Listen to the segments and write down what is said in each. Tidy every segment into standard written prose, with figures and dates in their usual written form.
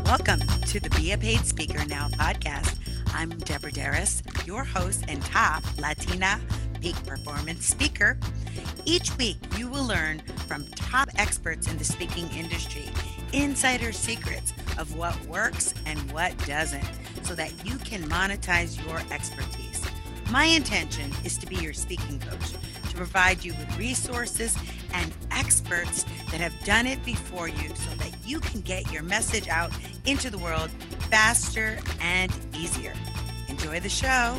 Welcome to the Be a Paid Speaker Now podcast. I'm Deborah Deras, your host and top Latina peak performance speaker. Each week, you will learn from top experts in the speaking industry, insider secrets of what works and what doesn't, so that you can monetize your expertise. My intention is to be your speaking coach, to provide you with resources and experts that have done it before you so that you can get your message out into the world faster and easier. Enjoy the show.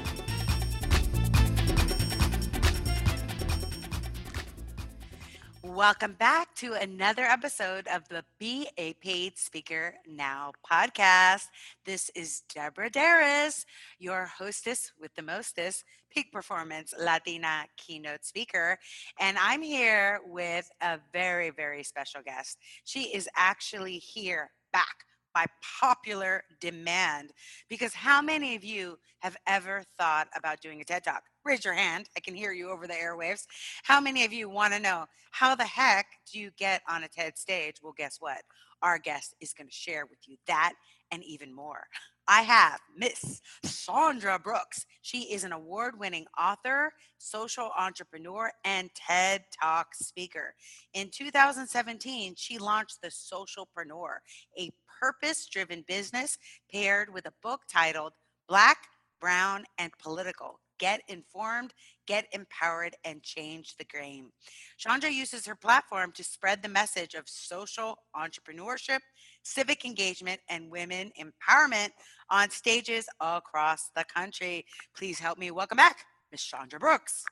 Welcome back to another episode of the Be a Paid Speaker Now podcast. This is Deborah Deras, your hostess with the mostest, peak performance Latina keynote speaker. And I'm here with a very, very special guest. She is actually here back by popular demand, because how many of you have ever thought about doing a TED Talk? Raise your hand. I can hear you over the airwaves. How many of you want to know how the heck do you get on a TED stage? Well, guess what? Our guest is going to share with you that and even more. I have Miss Chandra Brooks. She is an award-winning author, social entrepreneur, and TED Talk speaker. In 2017, she launched The Socialpreneur, a purpose-driven business paired with a book titled Black, Brown, and Political. Get informed, get empowered, and change the game. Chandra uses her platform to spread the message of social entrepreneurship, civic engagement, and women empowerment on stages across the country. Please help me welcome back Miss Chandra Brooks.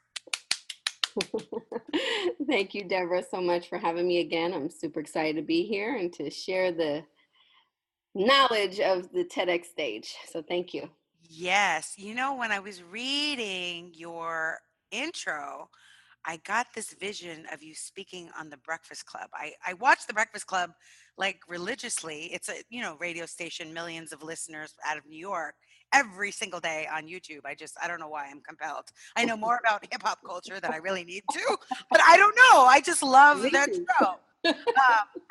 Thank you, Deborah, so much for having me again. I'm super excited to be here and to share the knowledge of the TEDx stage. So thank you. Yes. You know, when I was reading your intro, I got this vision of you speaking on the Breakfast Club. I watch the Breakfast Club like religiously. It's a, radio station, millions of listeners out of New York every single day on YouTube. I don't know why I'm compelled. I know more about hip hop culture than I really need to, but I don't know. I just love Me that too. show.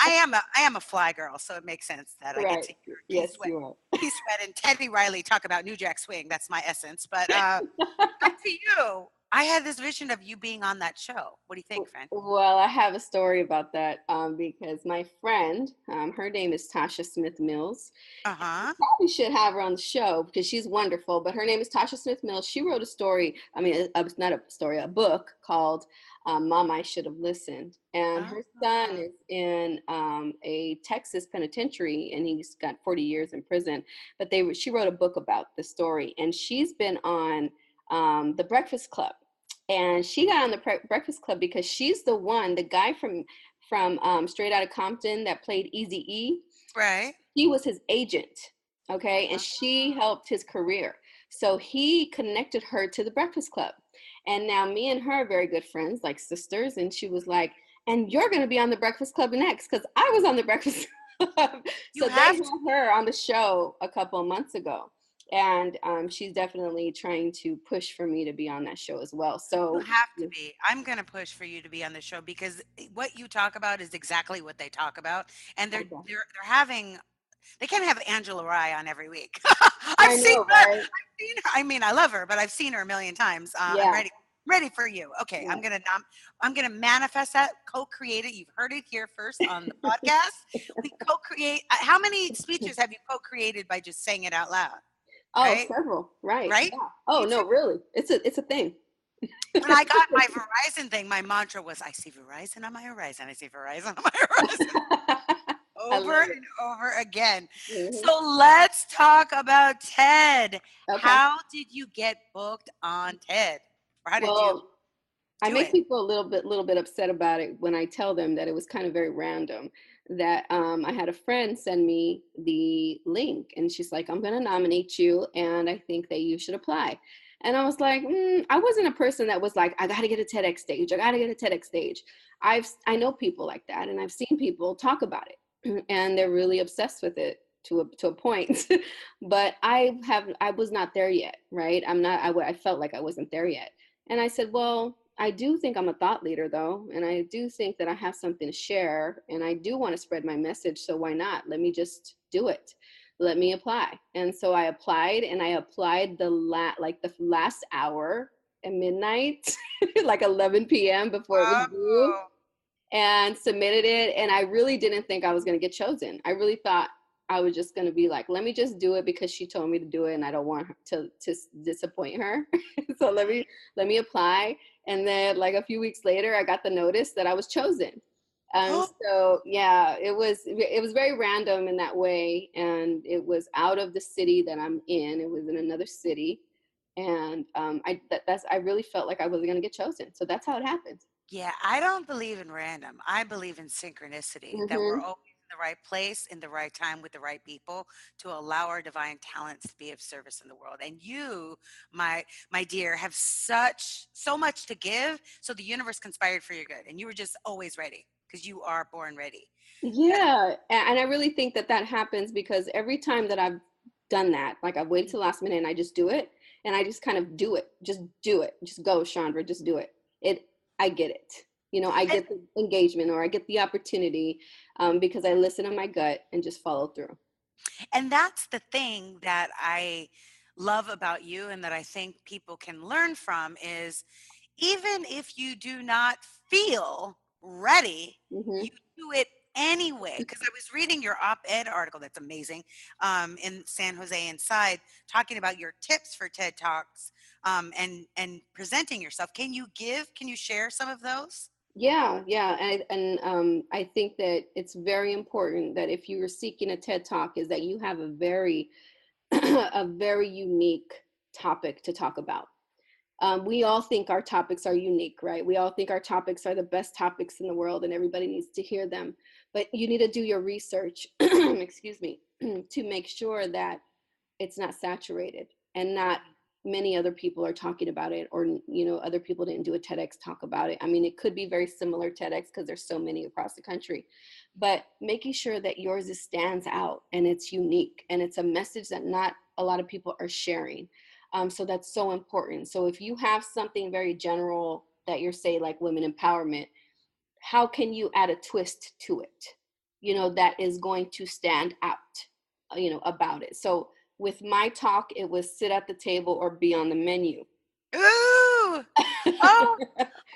I am a fly girl, so it makes sense that I get Right. to hear Yes, you are. Keith Sweat and Teddy Riley talk about New Jack Swing. That's my essence. But back to you. I had this vision of you being on that show. What do you think, friend? Well, I have a story about that because my friend, her name is Tasha Smith Mills. Uh-huh. Probably should have her on the show because she's wonderful, but her name is Tasha Smith Mills. She wrote a story, not a story, a book called Mom, I Should Have Listened. And her son is in a Texas penitentiary, and he's got 40 years in prison. But she wrote a book about the story, and she's been on The Breakfast Club. And she got on the Breakfast Club because she's the guy from Straight Outta Compton that played Eazy-E. Right. He was his agent, okay? And she helped his career. So he connected her to the Breakfast Club. And now me and her are very good friends, like sisters. And she was like, and you're going to be on the Breakfast Club next, because I was on the Breakfast Club. So they had her on the show a couple of months ago. And she's definitely trying to push for me to be on that show as well. So you have to be. I'm going to push for you to be on the show, because what you talk about is exactly what they talk about. And they're having, they can't have Angela Rye on every week. I've seen her. I mean, I love her, but I've seen her a million times. I'm ready for you. Okay, yeah. I'm gonna manifest that, co-create it. You've heard it here first on the podcast. We co-create. How many speeches have you co-created by just saying it out loud? Oh, right? Several. Right. Right. Yeah. Oh, no, really. It's a thing. When I got my Verizon thing, my mantra was, I see Verizon on my horizon. I see Verizon on my horizon. Over and over again. Mm-hmm. So let's talk about TED. Okay. How did you get booked on TED? Or how did you I make people a little bit upset about it when I tell them that it was kind of very random. That I had a friend send me the link, and she's like, I'm going to nominate you, and I think that you should apply. And I was like, I wasn't a person that was like, I got to get a TEDx stage. I got to get a TEDx stage. I know people like that, and I've seen people talk about it, and they're really obsessed with it to a point. But I was not there yet, right? I felt like I wasn't there yet. And I said, well, I do think I'm a thought leader though, and I do think that I have something to share, and I do want to spread my message. So why not? Let me just do it. Let me apply. And so I applied, and I applied like the last hour at midnight, like 11 p.m. before it was due, Oh, and submitted it. And I really didn't think I was going to get chosen. I really thought I was just going to be like, let me just do it because she told me to do it, and I don't want her to disappoint her. So let me apply. And then like a few weeks later, I got the notice that I was chosen. And oh, so yeah, it was very random in that way, and it was out of the city that I'm in. It was in another city, and I really felt like I wasn't going to get chosen. So that's how it happened. yeah. I don't believe in random. I believe in synchronicity, that we're Hmm. always in the right place, in the right time, with the right people to allow our divine talents to be of service in the world. And you, my dear, have so much to give, so the universe conspired for your good. And you were just always ready because you are born ready. Yeah, and I really think that that happens because every time that I've done that, like I've waited till the last minute and I just do it, and I just kind of do it, just do it, just go, Chandra, just do it. I get it. I And get the engagement or I get the opportunity, because I listen to my gut and just follow through. And that's the thing that I love about you and that I think people can learn from is, even if you do not feel ready, Hmm. you do it anyway. Because I was reading your op-ed article, that's amazing, in San Jose Inside, talking about your tips for TED Talks, and presenting yourself. Can you share some of those? Yeah, yeah, and I think that it's very important that if you are seeking a TED Talk, is that you have a very a very unique topic to talk about. We all think our topics are unique, right? We all think our topics are the best topics in the world and everybody needs to hear them. But you need to do your research, excuse me, to make sure that it's not saturated and not many other people are talking about it, or other people didn't do a TEDx talk about it. I mean, it could be very similar TEDx because there's so many across the country, but making sure that yours stands out and it's unique and it's a message that not a lot of people are sharing. So that's so important. So if you have something very general that you're say like women empowerment, how can you add a twist to it, that is going to stand out, about it. So with my talk, it was sit at the table or be on the menu. Ooh! Oh,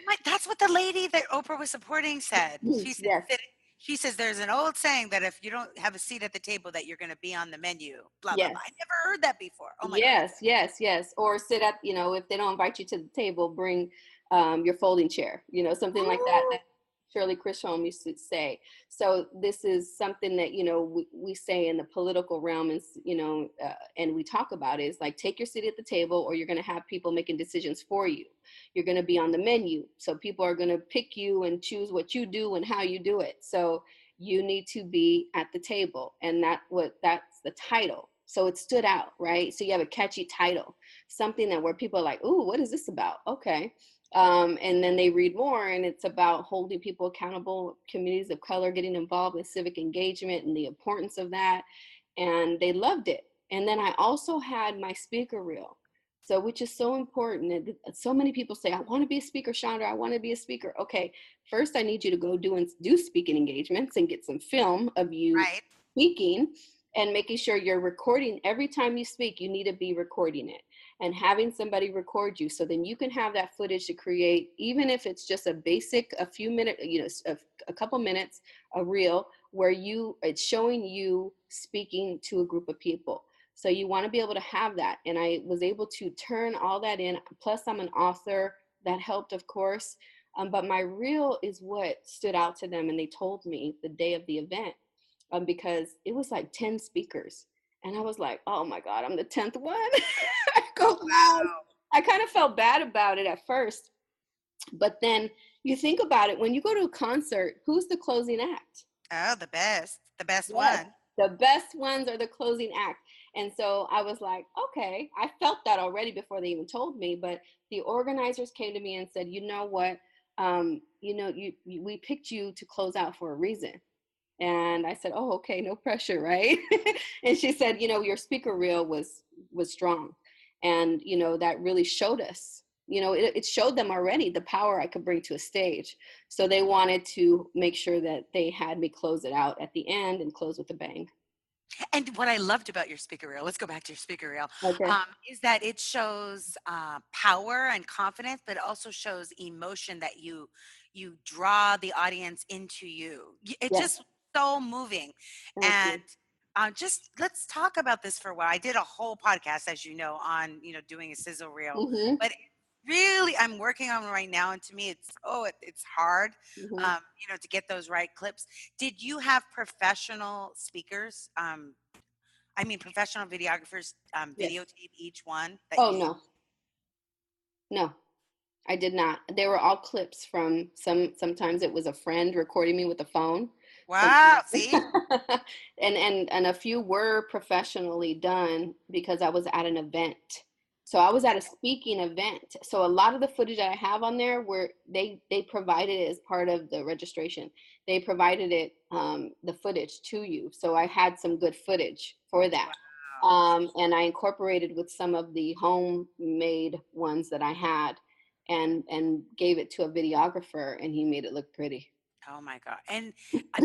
my, that's what the lady that Oprah was supporting said. She said Yes. that she says there's an old saying that if you don't have a seat at the table, that you're going to be on the menu. Blah blah blah. Yes. I never heard that before. Oh my god. Yes, yes, yes. Or sit at, if they don't invite you to the table, bring your folding chair, something like that. Ooh. That Shirley Chisholm used to say. So this is something that, we say in the political realm, is, and we talk about is like, take your seat at the table or you're going to have people making decisions for you. You're going to be on the menu. So people are going to pick you and choose what you do and how you do it. So you need to be at the table, and that's the title. So it stood out, right? So you have a catchy title, something that where people are like, ooh, what is this about? Okay. And then they read more, and it's about holding people accountable, communities of color getting involved in civic engagement and the importance of that. And they loved it. And then I also had my speaker reel. So, which is so important. And so many people say, I want to be a speaker, Chandra. I want to be a speaker. Okay, first I need you to go do speaking engagements and get some film of you Right. speaking, and making sure you're recording every time you speak. You need to be recording it and having somebody record you, so then you can have that footage to create, even if it's just a few minutes, a couple minutes, a reel where it's showing you speaking to a group of people. So you want to be able to have that. And I was able to turn all that in. Plus I'm an author. That helped, of course. But my reel is what stood out to them. And they told me the day of the event, because it was like 10 speakers. And I was like, oh my God, I'm the 10th one. I go Oh last. wow. I kind of felt bad about it at first. But then you think about it, when you go to a concert, who's the closing act? Oh, the best. The best Yes, one. the best ones are the closing act. And so I was like, okay, I felt that already before they even told me. But the organizers came to me and said, you know what? We picked you to close out for a reason. And I said, oh, okay, no pressure, right? And she said, your speaker reel was strong. And, that really showed us. it showed them already the power I could bring to a stage. So they wanted to make sure that they had me close it out at the end and close with a bang. And what I loved about your speaker reel, let's go back to your speaker reel, Okay. is that it shows power and confidence, but it also shows emotion that you draw the audience into you. It's Yes. just so moving. Thank And you. just let's talk about this for a while. I did a whole podcast, as you know, on doing a sizzle reel, Mm-hmm. but really I'm working on right now, and to me it's hard, Mm-hmm. to get those right clips. Did you have professional speakers? I mean, professional videographers Yes. videotape each one that Oh you use? no, no. I did not. They were all clips from sometimes it was a friend recording me with a phone. Wow, Sometimes see? and a few were professionally done because I was at an event. So I was at a speaking event. So a lot of the footage that I have on there were they provided it as part of the registration. They provided it the footage to you. So I had some good footage for that. Wow. And I incorporated with some of the homemade ones that I had and gave it to a videographer and he made it look pretty. Oh my god. And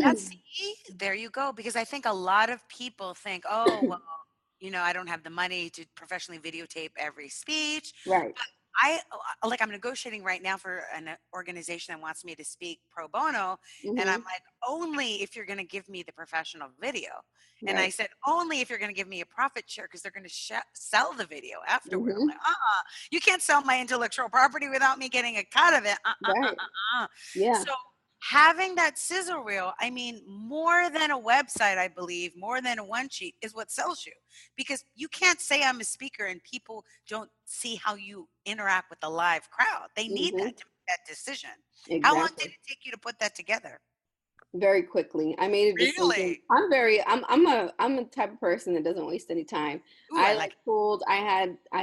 that's see, there you go, because I think a lot of people think, "Oh, well, I don't have the money to professionally videotape every speech." Right. Like I'm negotiating right now for an organization that wants me to speak pro bono, and I'm Hmm. like, only if you're going to give me the professional video. And I Right. said, only if you're going to give me a profit share, because they're going to sell the video afterward. I'm Hmm. like, you can't sell my intellectual property without me getting a cut of it. Right. Uh. Yeah. So having that sizzle reel, I mean, more than a website, I believe, more than a one sheet is what sells you, because you can't say I'm a speaker and people don't see how you interact with the live crowd. They need Hmm. that to make that decision. How long did Exactly. it take you to put that together? Very quickly. I made a decision. Really? I'm a type of person that doesn't waste any time. Ooh, I I like like pulled I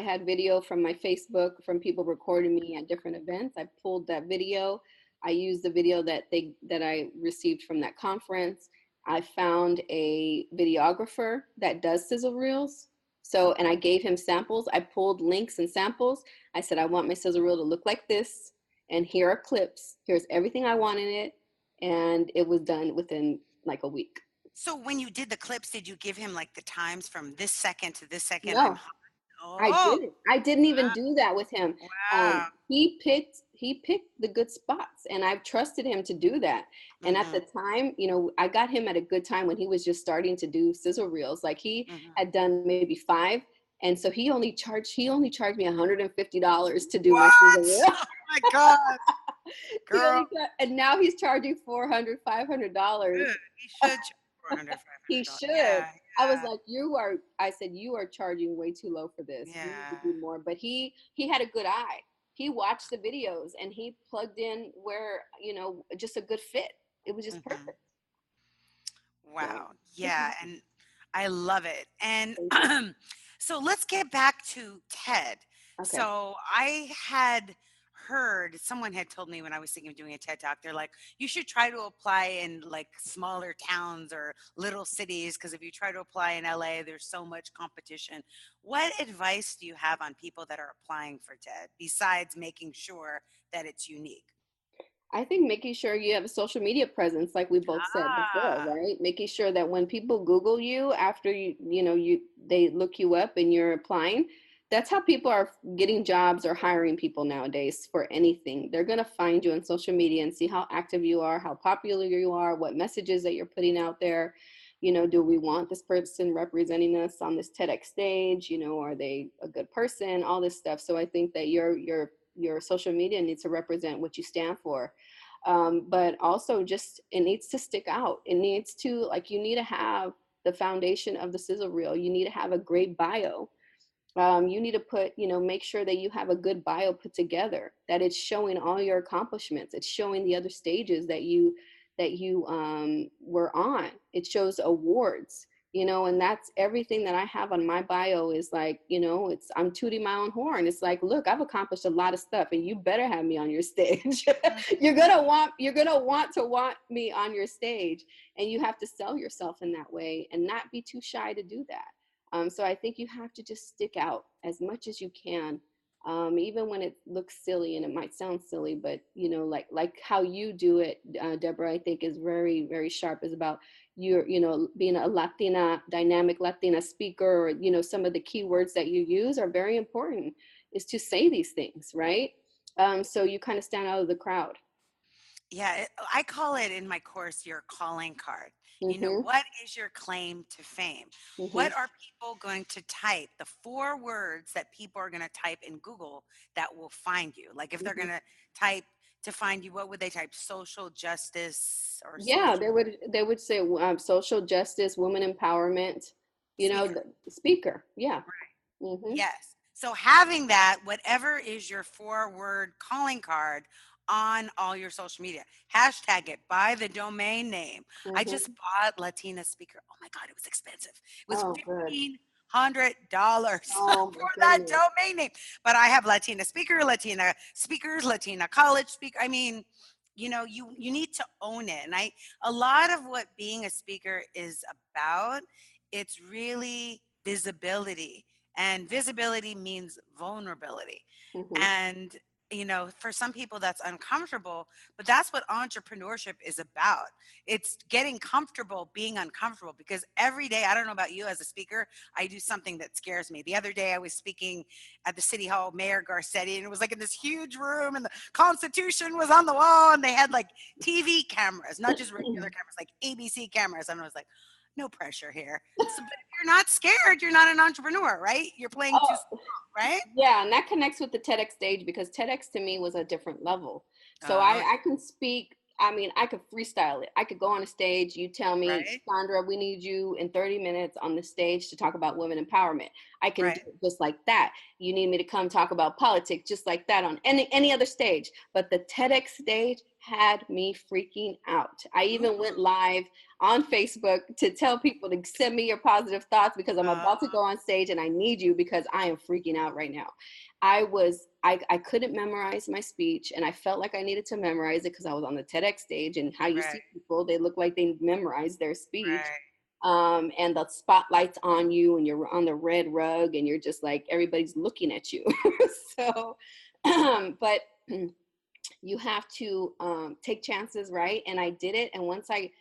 had video from my Facebook from people recording me at different events. I pulled that video. I used the video that I received from that conference. I found a videographer that does sizzle reels. So and I gave him samples. I pulled links and samples. I said I want my sizzle reel to look like this and here are clips. Here's everything I want in it and it was done within like a week. So when you did the clips, did you give him like the times from this second to this second? I'm No, hot. I Oh, didn't. I didn't even do that with him. wow. He picked the good spots, and I've trusted him to do that. And at Hmm. the time, I got him at a good time when he was just starting to do sizzle reels. Like he Hmm. had done maybe five, and so he only charged me $150 to do my sizzle What? reel. Oh my God, He girl. and now he's charging $400, $500. Good. He should charge 400, He $500. should. Yeah, I was like, I said, you are charging way too low for this. You need to yeah. do more. But he had a good eye. He watched the videos and he plugged in where, just a good fit. It was just Mhm. perfect. So Wow. Yeah, and I love it. And thank you. so let's get back to TED. Okay. So I had heard someone had told me when I was thinking of doing a TED talk, they're like, you should try to apply in like smaller towns or little cities, because if you try to apply in LA, there's so much competition. What advice do you have on people that are applying for TED besides making sure that it's unique? I think making sure you have a social media presence, like we both said before, Ah. right? Making sure that when people Google you after they look you up and you're applying, that's how people are getting jobs or hiring people nowadays for anything. They're gonna find you on social media and see how active you are, how popular you are, what messages that you're putting out there. Do we want this person representing us on this TEDx stage? Are they a good person? All this stuff. So I think that your social media needs to represent what you stand for, but also just it needs to stick out. It needs to, like, you need to have the foundation of the sizzle reel. You need to have a great bio. You need to make sure that you have a good bio put together, that it's showing all your accomplishments. It's showing the other stages that you were on. It shows awards, and that's everything that I have on my bio is like, I'm tooting my own horn. It's like, look, I've accomplished a lot of stuff and you better have me on your stage. you're gonna want me on your stage, and you have to sell yourself in that way and not be too shy to do that. So I think you have to just stick out as much as you can. even when it looks silly, and it might sound silly, but like how you do it, Deborah, I think is very, very sharp. Is about being a Latina, dynamic Latina speaker, or some of the keywords that you use are very important. Is to say these things, right? So you kind of stand out of the crowd. Yeah, I call it in my course your calling card. Mm-hmm. What is your claim to fame? Mm-hmm. What are people going to type? The four words that people are going to type in Google that will find you. Like if they're Mm-hmm. going to type to find you, what would they type? Social justice or Yeah, social they would say social justice, woman empowerment, speaker. the speaker. Yeah. Mm-hmm. Yes. So having that, whatever is your four-word calling card on all your social media, hashtag it, buy the domain name. I just Mm-hmm. bought Latina Speaker. Oh my God, it was expensive. It was Oh, good. $1,500 Oh for my that goodness. domain name. But I have Latina Speaker, Latina Speakers, Latina College Speaker. I mean, you need to own it. And a lot of what being a speaker is about, it's really visibility, and visibility means vulnerability. Mm-hmm. And, for some people that's uncomfortable, but that's what entrepreneurship is about. It's getting comfortable being uncomfortable because every day, I don't know about you as a speaker, I do something that scares me. The other day, I was speaking at the City Hall, Mayor Garcetti, and it was like in this huge room, and the Constitution was on the wall, and they had like TV cameras, not just regular cameras, like ABC cameras. And I was like, no pressure here. So, but if you're not scared, you're not an entrepreneur, right? You're playing too Oh, small, right? yeah, and that connects with the TEDx stage because TEDx to me was a different level. So Oh, I can speak. I mean, I could freestyle it. I could go on a stage. You tell me, right, Chandra, we need you in 30 minutes on the stage to talk about women empowerment. I can do right. it just like that. You need me to come talk about politics just like that on any other stage. But the TEDx stage had me freaking out. I Ooh, even went live on Facebook to tell people to send me your positive thoughts because I'm uh, about to go on stage and I need you because I am freaking out right now. I couldn't memorize my speech and I felt like I needed to memorize it because I was on the TEDx stage, and how you right, see people, they look like they memorize their speech. right. And the spotlight's on you and you're on the red rug and you're just like everybody's looking at you. So but you have to take chances, right? And I did it. And once I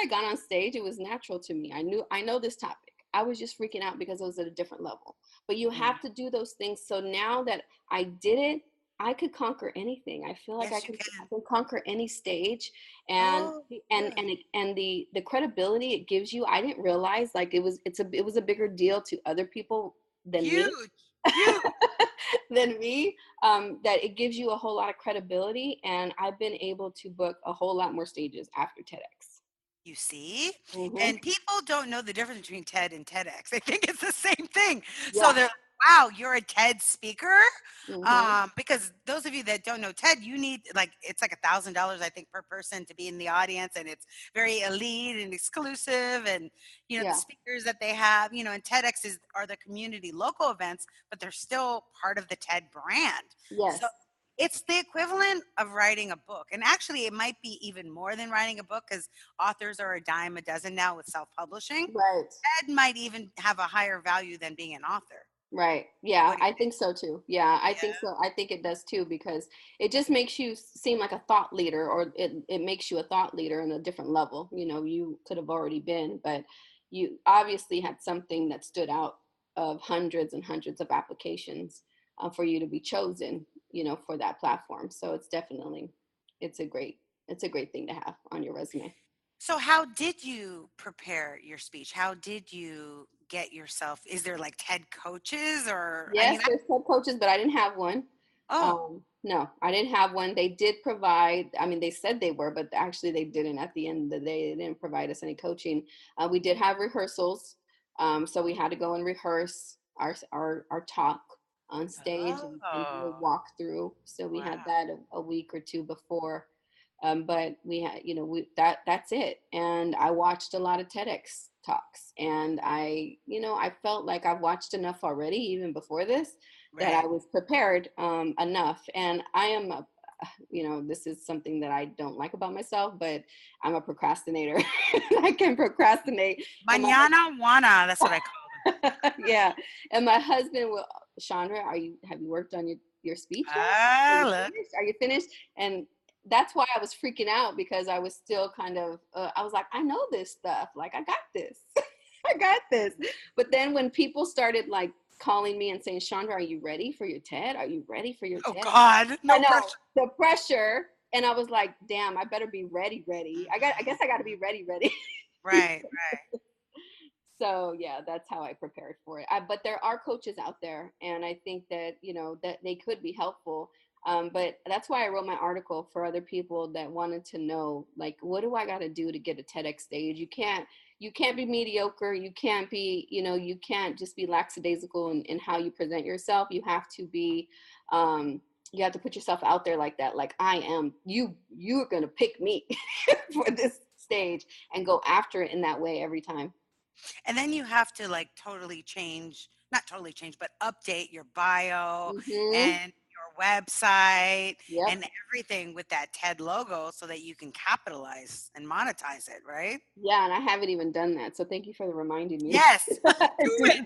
got on stage, it was natural to me. I know this topic. I was just freaking out because it was at a different level. But you Mm. have to do those things. So now that I did it, I could conquer anything. I feel like I Yes, you can I can. can conquer any stage. And Oh, and good. and it, and the credibility it gives you, I didn't realize like it was a bigger deal to other people than me. Huge, huge. Than me, that it gives you a whole lot of credibility. And I've been able to book a whole lot more stages after TEDx. You see? Hmm. And people don't know the difference between TED and TEDx. They think it's the same thing. So Yeah. they're like, wow, you're a TED speaker? Hmm. Because those of you that don't know TED, you need like it's like $1,000, I think, per person to be in the audience, and it's very elite and exclusive. And the Yeah. speakers that they have, and TEDx are the community local events, but they're still part of the TED brand. So Yes. it's the equivalent of writing a book. And actually, it might be even more than writing a book because authors are a dime a dozen now with self-publishing. Right. Ed might even have a higher value than being an author. Right. Yeah, What do you I think so too. Yeah, I think Yeah. so. I think it does too because it just makes you seem like a thought leader, or it makes you a thought leader in a different level. You could have already been, but you obviously had something that stood out of hundreds and hundreds of applications for you to be chosen, for that platform. So it's a great, it's a great thing to have on your resume. So how did you prepare your speech? How did you get yourself? Is there like TED coaches or I Yes, mean, there's club coaches, but I didn't have one. oh, No, I didn't have one. They did provide, I mean, they said they were, but actually they didn't. At the end of the day, they didn't provide us any coaching. We did have rehearsals. So we had to go and rehearse our talk on stage and do a oh, walkthrough. So we had wow. that a week or two before. But we had, that's it. And I watched a lot of TEDx talks, and I felt like I've watched enough already, even before this, that I Right. was prepared enough. And I am this is something that I don't like about myself, but I'm a procrastinator. I can procrastinate. And my Mañana Juana, that's what I call them. yeah, and my husband will. Chandra, have you worked on your speech yet? Ah, look. Are you finished? And that's why I was freaking out, because I was still kind of I was like, I know this stuff. Like, I got this. I got this. But then when people started like calling me and saying, Chandra, are you ready for your TED? Are you ready for your Oh TED? God, I no know pressure. the pressure. And I was like, damn, I better be ready. I guess I got to be ready. Right. So yeah, that's how I prepared for it. But there are coaches out there, and I think that that they could be helpful. But that's why I wrote my article for other people that wanted to know, like, what do I got to do to get a TEDx stage? You can't be mediocre. You can't be, you can't just be lackadaisical in how you present yourself. You have to be, you have to put yourself out there like that. Like, I am, you're gonna pick me for this stage, and go after it in that way every time. And then you have to like totally change, not totally change, but update your bio Mm-hmm. and your website Yep. and everything with that TED logo so that you can capitalize and monetize it, right? Yeah, and I haven't even done that. So thank you for reminding me. Yes, do Do it.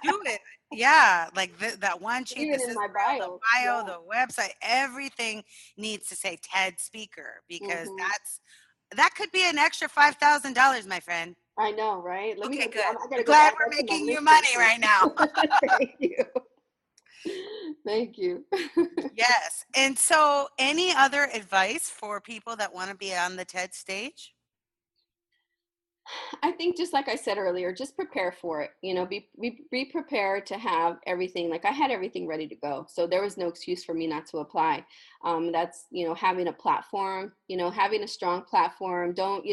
Do it. Yeah, like that one sheet, the even in sizzle my reel, the bio. bio, Yeah. the website, everything needs to say TED speaker because Hmm. that could be an extra $5,000, my friend. I know, right? Let me Okay, go. good. I gotta I'm go glad add we're that to my making you list money here. right now. Thank you. Thank you. Yes. And so, any other advice for people that want to be on the TED stage? I think, just like I said earlier, just prepare for it. Be prepared to have everything. Like, I had everything ready to go, so there was no excuse for me not to apply. That's, having a platform. Having a strong platform. Don't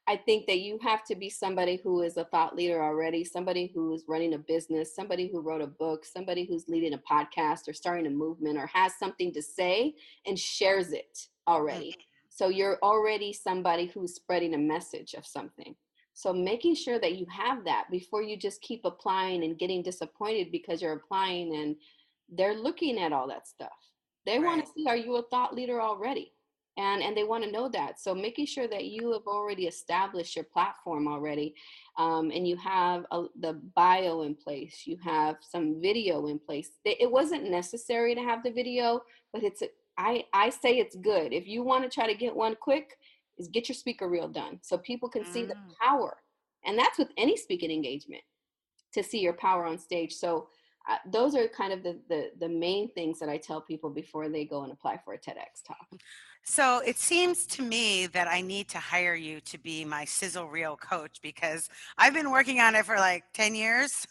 I think that you have to be somebody who is a thought leader already, somebody who is running a business, somebody who wrote a book, somebody who's leading a podcast or starting a movement or has something to say and shares it Mm, already. So you're already somebody who's spreading a message of something. So making sure that you have that before you just keep applying and getting disappointed because you're applying and they're looking at all that stuff. They want right. to see, are you a thought leader already? And they want to know that. So making sure that you have already established your platform already, and you have the bio in place, you have some video in place. It wasn't necessary to have the video, but I say it's good. If you want to try to get one quick, is get your speaker reel done so people can see the Mm. power. And that's with any speaking engagement, to see your power on stage. So those are kind of the main things that I tell people before they go and apply for a TEDx talk. So it seems to me that I need to hire you to be my sizzle reel coach because I've been working on it for like 10 years.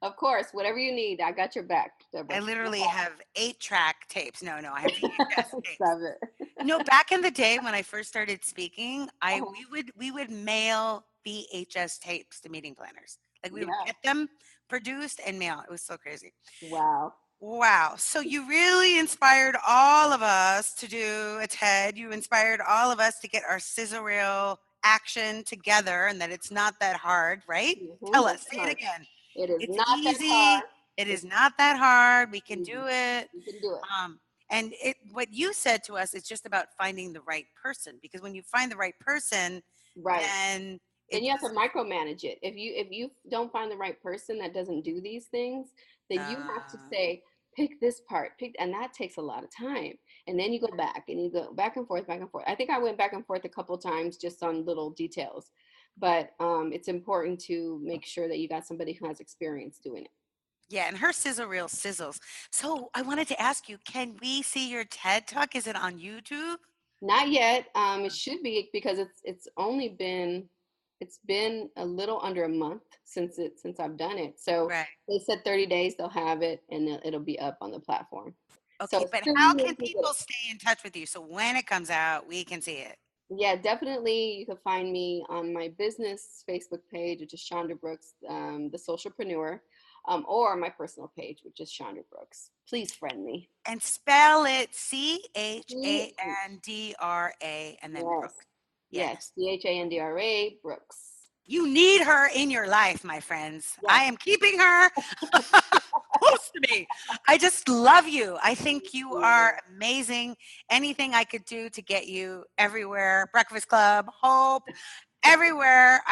Of course, whatever you need, I got your back, I Deborah. No literally have 8-track tapes. No, I have VHS problem. tapes. Stop it. Back in the day when I first started speaking, I Uh-huh. we would mail VHS tapes to meeting planners. Like we would Yeah. get them produced and mail. It was so crazy. Wow. Wow. So you really inspired all of us to do a TED. You inspired all of us to get our sizzle reel action together and that it's not that hard, right? Hmm. Tell us, That's say it hard. again. It is It's not that easy. hard. It is It's not that hard. We can easy. do it. You can do it. Um, and what you said to us is just about finding the right person because when you find the right person, Right. then Then it you have to just micromanage it. If you don't find the right person that doesn't do these things, then you have to uh, say, pick this part, and that takes a lot of time. And then you go back and you go back and forth, back and forth. I think I went back and forth a couple times just on little details, but it's important to make sure that you got somebody who has experience doing it. yeah, and her sizzle reel sizzles. So I wanted to ask you, can we see your TED talk? Is it on YouTube? Not yet. It should be, because it's been a little under a month since I've done it. So Right. they said 30 days they'll have it, and it'll be up on the platform. So Okay, as but soon how as can you get people it, stay in touch with you so when it comes out, we can see it? yeah, definitely you can find me on my business Facebook page, which is Chandra Brooks, the socialpreneur, or my personal page, which is Chandra Brooks. Please friend me. And spell it Chandra and then Yes, Brooks. yes, Yes. Chandra Brooks. You need her in your life, my friends. I Yes. am keeping her close to me. I just love you. I think you are amazing. Anything I could do to get you everywhere, Breakfast Club, Hope, everywhere.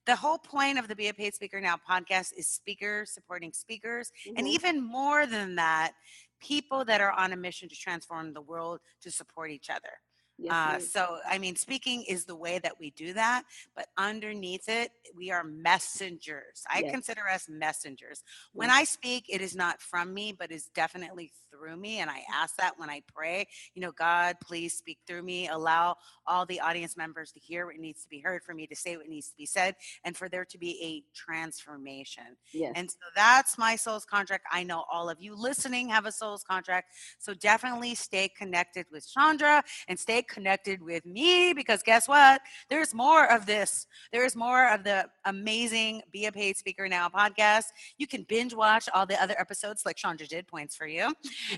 the whole point of the Be a Paid Speaker Now podcast is speakers supporting speakers. And Mm-hmm. even more than that, people that are on a mission to transform the world to support each other. Yes, ma'am. So, I mean, speaking is the way that we do that, but underneath it, we are messengers. I Yes. consider us messengers. When Yes. I speak, it is not from me, but is definitely through me. And I ask that when I pray, God, please speak through me. Allow all the audience members to hear what needs to be heard, for me to say what needs to be said, and for there to be a transformation. Yes. And so that's my soul's contract. I know all of you listening have a soul's contract. So definitely stay connected with Chandra and stay connected with me, because guess what? There's more of this. There's more of the amazing Be a Paid Speaker Now podcast. You can binge watch all the other episodes like Chandra did, points for you,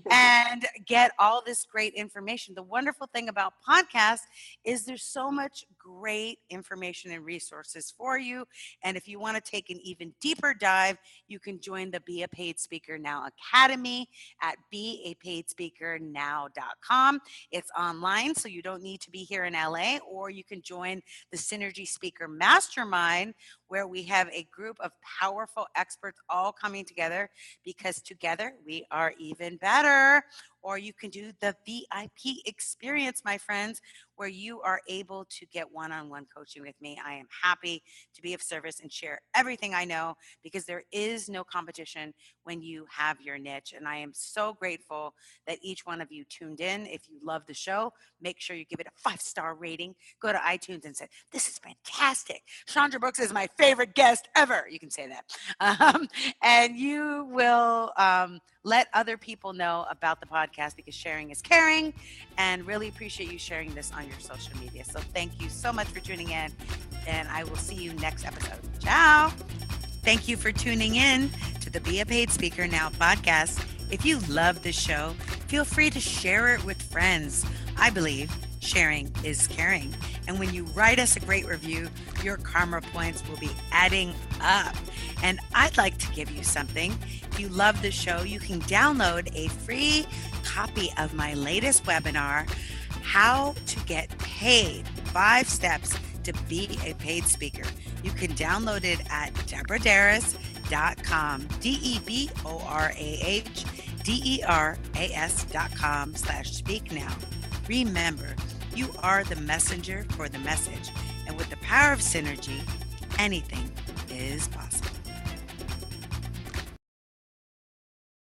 and get all this great information. The wonderful thing about podcasts is there's so much great information and resources for you. And if you want to take an even deeper dive, you can join the Be a Paid Speaker Now Academy at beapaidspeakernow.com. It's online, so you don't need to be here in LA, or you can join the Synergy Speaker Mastermind, where we have a group of powerful experts all coming together, because together we are even better. Or you can do the VIP experience, my friends, where you are able to get one-on-one coaching with me. I am happy to be of service and share everything I know, because there is no competition when you have your niche. And I am so grateful that each one of you tuned in. If you love the show, make sure you give it a 5-star rating. Go to iTunes and say, "This is fantastic. Chandra Brooks is my favorite guest ever." You can say that. And you will let other people know about the podcast, because sharing is caring, and really appreciate you sharing this on your social media. So thank you so much for tuning in, and I will see you next episode. Ciao. Thank you for tuning in to the Be a Paid Speaker Now podcast. If you love this show, feel free to share it with friends. I believe sharing is caring. And when you write us a great review, your karma points will be adding up. And I'd like to give you something. If you love the show, you can download a free copy of my latest webinar, How to Get Paid, 5 Steps to Be a Paid Speaker. You can download it at deborahderas.com, DeborahDeras.com/speak now. Remember, you are the messenger for the message. And with the power of synergy, anything is possible.